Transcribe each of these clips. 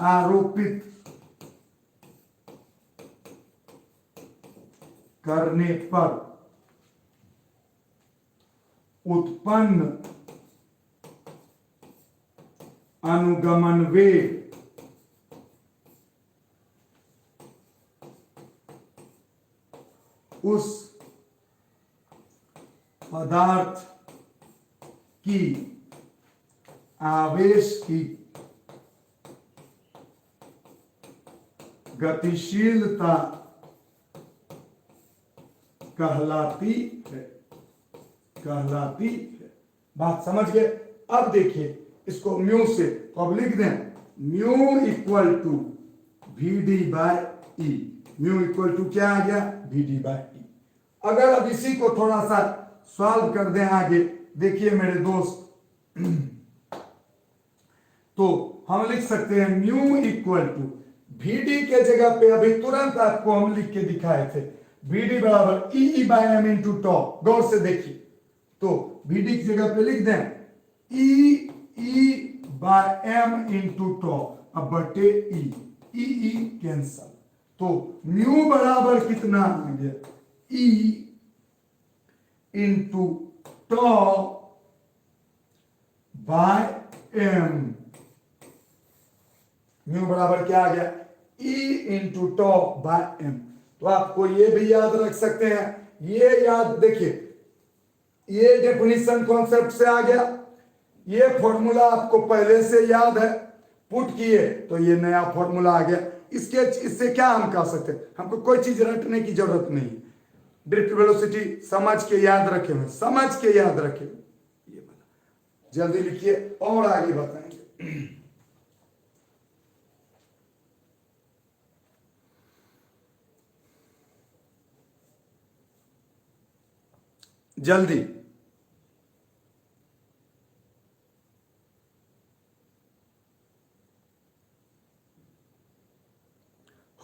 आरोपित करने पर उत्पन्न अनुगमन वेग उस पदार्थ की आवेश की गतिशीलता कहलाती है। बात समझ गए? अब देखिए इसको म्यू से, तो अब लिख दें mu equal to V D by E. Mu equal to क्या आ गया? V D by E. अगर अब इसी को थोड़ा सा सॉल्व कर दें आगे, देखिए मेरे दोस्त, तो हम लिख सकते हैं mu equal to V D के जगह पे अभी तुरंत आपको हम लिख के दिखाए थे, वी डी बराबर ई बाय एम इंटू टॉ। गौर से देखिए, तो वी डी की जगह पे लिख दें ई बाय एम इंटू टॉ, अब बटे ई कैंसल, तो म्यू बराबर कितना आ गया? E into tau bye M. Mu बराबर क्या आ गया? E into tau bye M. तो आपको ये भी याद रख सकते हैं, ये याद देखिए, ये डेफिनेशन कॉन्सेप्ट से आ गया, ये फॉर्मूला आपको पहले से याद है, पुट किए तो ये नया फॉर्मूला आ गया। इससे क्या हम कह सकते हैं? हमको कोई चीज रटने की जरूरत नहीं, ड्रिफ्ट वेलोसिटी समझ के याद रखे हुए, समझ के याद रखे हुए। ये बना, जल्दी लिखिए और आगे बताएंगे। जल्दी,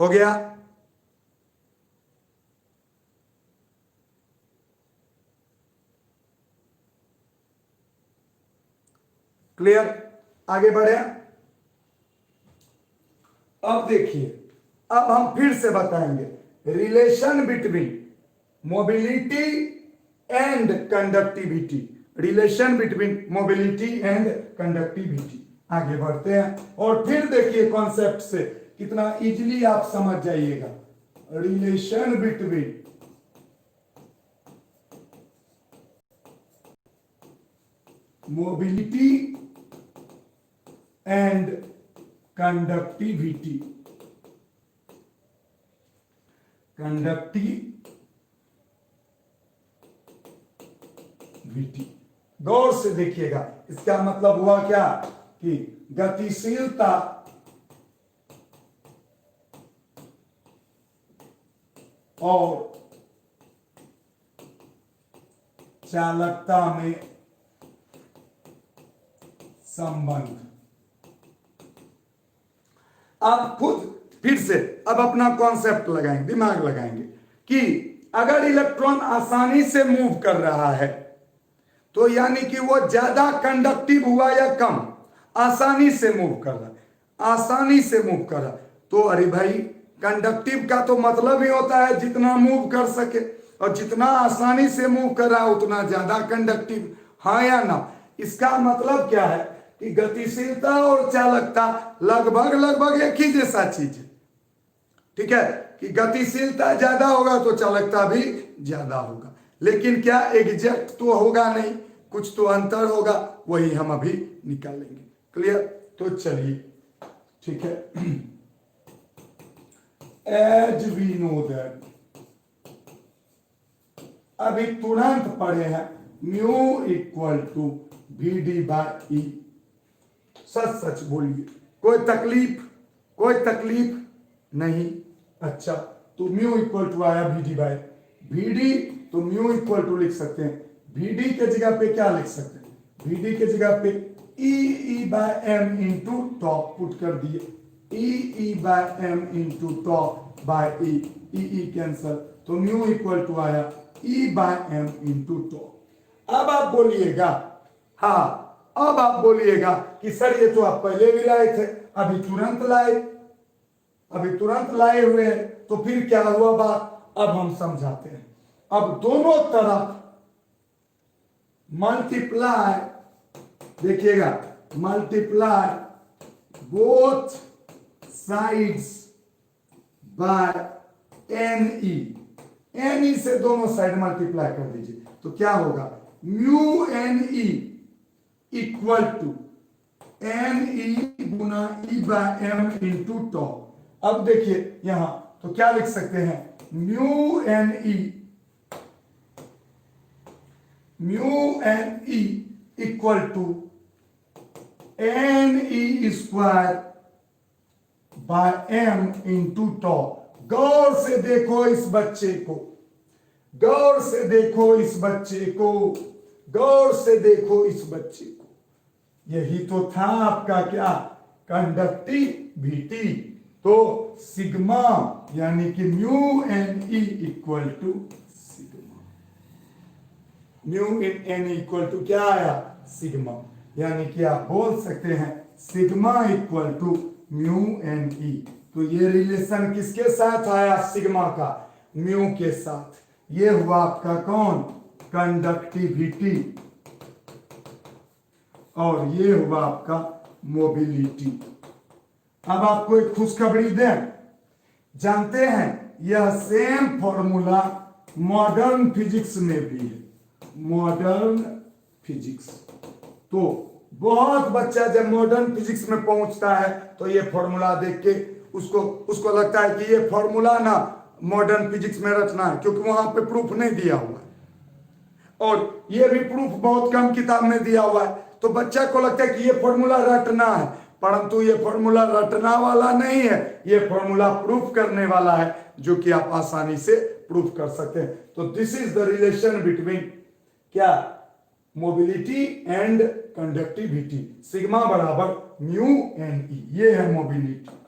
हो गया? क्लियर? आगे बढ़े? अब देखिए, अब हम फिर से बताएंगे relation between mobility and conductivity. Relation between mobility and conductivity. आगे बढ़ते हैं और फिर देखिए कॉन्सेप्ट से कितना इजीली आप समझ जाइएगा। Relation between mobility and conductivity. गौर से देखिएगा, इसका मतलब हुआ क्या कि गतिशीलता और चालकता में संबंध। आप खुद फिर से अब अपना कॉन्सेप्ट लगाएंगे, दिमाग लगाएंगे कि अगर इलेक्ट्रॉन आसानी से मूव कर रहा है तो यानी कि वो ज्यादा कंडक्टिव हुआ या कम? आसानी से मूव कर रहा है, आसानी से मूव कर रहा है, तो अरे भाई कंडक्टिव का तो मतलब ही होता है जितना मूव कर सके, और जितना आसानी से मूव कर रहा है उतना ज्यादा कंडक्टिव। हाँ या ना? इसका मतलब क्या है कि गतिशीलता और चालकता लगभग एक ही जैसा चीज है। ठीक है कि गतिशीलता ज्यादा होगा तो चालकता भी ज्यादा होगा, लेकिन क्या एग्जैक्ट तो होगा नहीं, कुछ तो अंतर होगा, वही हम अभी निकालेंगे। क्लियर? तो चलिए, ठीक है। एज वी नो दैट, अभी तुरंत पढ़े हैं mu equal to V D by E. सच सच बोलिए, कोई तकलीफ नहीं? अच्छा, तो म्यू इक्वल टू आया V D by V D, तो म्यू इक्वल टू लिख सकते हैं, वी डी के जगह पे क्या लिख सकते हैं? वी डी के जगह पे E by M into tau put कर दिए, E by M into tau by E cancel, तो म्यू इक्वल टू आया E by M into tau. अब आप बोलिएगा, हाँ अब आप बोलिएगा कि सर ये तो आप पहले भी लाए थे, अभी तुरंत लाए हुए हैं। तो फिर क्या हुआ बात, अब हम समझाते हैं। अब दोनों तरफ मल्टीप्लाई, देखिएगा, multiply both sides by NE से दोनों साइड मल्टीप्लाई कर दीजिए। तो क्या होगा, mu NE equal to NE गुना E by M into tau. अब देखिए यहां तो क्या लिख सकते हैं, mu NE equal to NE square by M into tau. गौर से देखो इस बच्चे को, गौर से देखो इस बच्चे को, गौर से देखो इस बच्चे को। यही तो था आपका क्या, कंडक्टिविटी। तो सिग्मा यानी कि mu NE equal to sigma, mu NE equal to क्या आया, सिग्मा। यानी कि आप बोल सकते हैं sigma equal to mu NE। तो ये रिलेशन किसके साथ आया, सिग्मा का म्यू के साथ। ये हुआ आपका कौन, कंडक्टिविटी, और ये हुआ आपका मोबिलिटी। अब आपको एक खुशखबरी दें, जानते हैं यह सेम फॉर्मूला मॉडर्न फिजिक्स में भी है, मॉडर्न फिजिक्स। तो बहुत बच्चा जब मॉडर्न फिजिक्स में पहुंचता है तो ये फॉर्मूला देख के उसको लगता है कि ये फॉर्मूला ना मॉडर्न फिजिक्स में रचना है, क्योंकि वहां पे प्रूफ नहीं दिया हुआ है और ये भी प्रूफ बहुत कम किताब में दिया हुआ है। तो बच्चा को लगता है कि ये फॉर्मूला रटना है, परंतु ये फॉर्मूला रटना वाला नहीं है, ये फॉर्मूला प्रूफ करने वाला है, जो कि आप आसानी से प्रूफ कर सकते हैं। तो this is the relation between क्या, मोबिलिटी एंड कंडक्टिविटी। सिग्मा बराबर म्यू NE, ये है मोबिलिटी।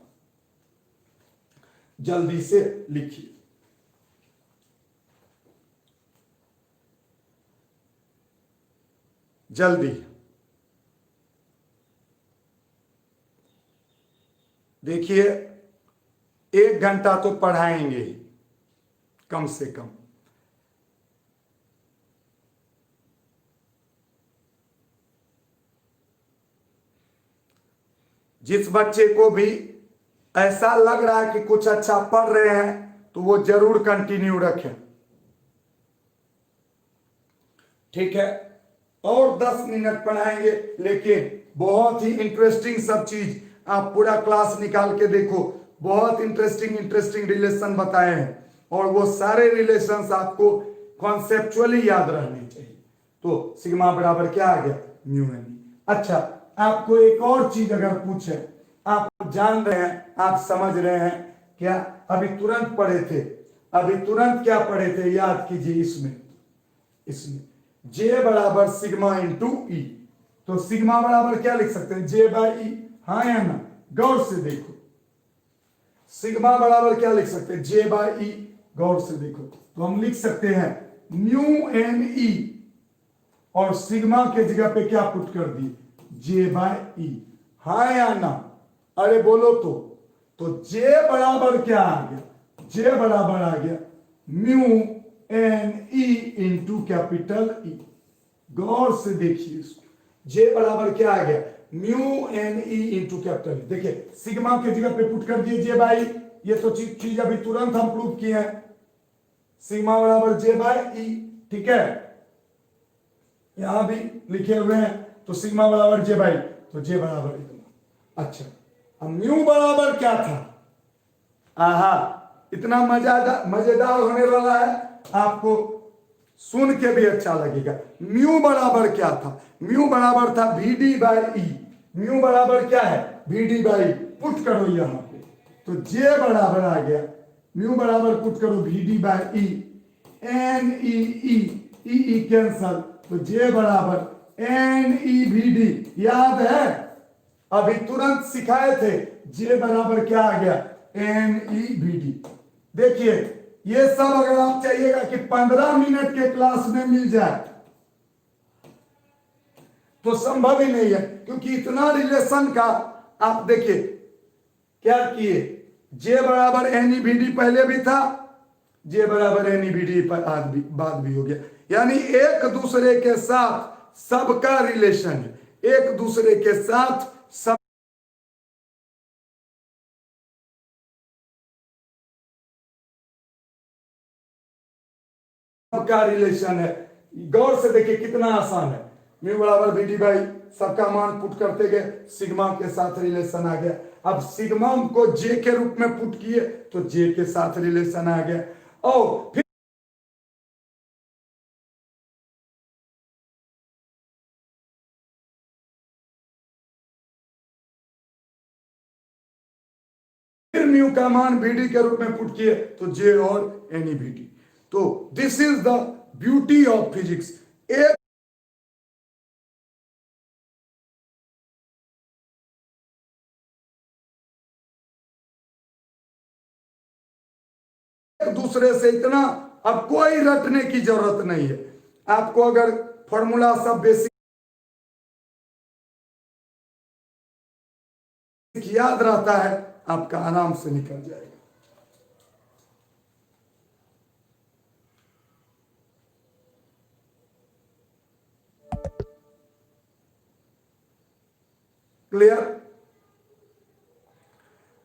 जल्दी से लिखिए, जल्दी। देखिए 1 घंटा तो पढ़ाएंगे ही कम से कम। जिस बच्चे को भी ऐसा लग रहा है कि कुछ अच्छा पढ़ रहे हैं तो वो जरूर कंटिन्यू रखें, ठीक है। और 10 मिनट पढ़ाएंगे, लेकिन बहुत ही इंटरेस्टिंग सब चीज, आप पूरा क्लास निकाल के देखो, बहुत इंटरेस्टिंग रिलेशन बताए हैं, और वो सारे रिलेशंस आपको कॉन्सेप्चुअली याद रहने चाहिए। तो सिग्मा बराबर क्या आ गया, म्यू NE। अच्छा, आपको एक और चीज अगर पूछे, आप जान रहे हैं, आप समझ रहे हैं क्या, अभी तुरंत पढ़े थे, अभी तुरंत क्या पढ़े थे, याद कीजिए। इसमें J बराबर सिग्मा इंटू E। तो सिग्मा बराबर क्या लिख सकते हैं, J बाई E, हाँ या ना, गौर से देखो। सिग्मा बराबर क्या लिख सकते हैं, J बाई E, गौर से देखो। तो हम लिख सकते हैं म्यू NE और सिग्मा के जगह पे क्या पुट कर दिए, J बाई E, हाँ या ना, अरे बोलो। तो J बराबर क्या आ गया, J बराबर आ गया mu NE into capital E। गौर से देखिए इसको, J बराबर क्या आ गया, mu NE into capital E। देखिए सिग्मा के जगह पे पुट कर दिए J बाई, ये तो चीज अभी तुरंत हम प्रूव किए हैं, सिग्मा बराबर J बाई E, ठीक है। यहां भी लिखे हुए हैं, तो सिग्मा बराबर J बाई, तो J बराबर इतना। अच्छा, अब म्यू बराबर क्या था, आहा, इतना मजेदार होने वाला है, आपको सुन के भी अच्छा लगेगा। म्यू बराबर क्या था, म्यू बराबर था VD बाई E। म्यू बराबर क्या है, VD बाई, पुट करो यहां पे, तो J बराबर आ गया, म्यू बराबर पुट करो VD by E, NEE, E cancel, तो J बराबर NEVD। याद है, अभी तुरंत सिखाए थे, J बराबर क्या आ गया, NEVD। देखिए ये सब अगर आप चाहिएगा कि 15 मिनट के क्लास में मिल जाए तो संभव ही नहीं है, क्योंकि इतना रिलेशन का आप देखिए क्या किए, जे बराबर एन ई बी डी पहले भी था, जे बराबर एन ई बी डी बाद भी हो गया। यानी एक दूसरे के साथ सबका रिलेशन है, एक दूसरे के साथ सब का रिलेशन है। गौर से देखिए कितना आसान है, म्यू बराबर बी डी बाई सबका मान पुट करते गए, सिग्मा के साथ रिलेशन आ गया। अब सिग्मा को जे के रूप में पुट किए तो जे के साथ रिलेशन आ गया। और फिर म्यू का मान बीडी के रूप में पुट किए तो जे और एनी बीडी। तो this is the beauty of physics. एक दूसरे से इतना अब कोई रटने की जरूरत नहीं है। आपको अगर फॉर्मूला सब बेसिक याद रहता है, आपका आराम से निकल जाएगा। क्लियर?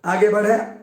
आगे बढ़े।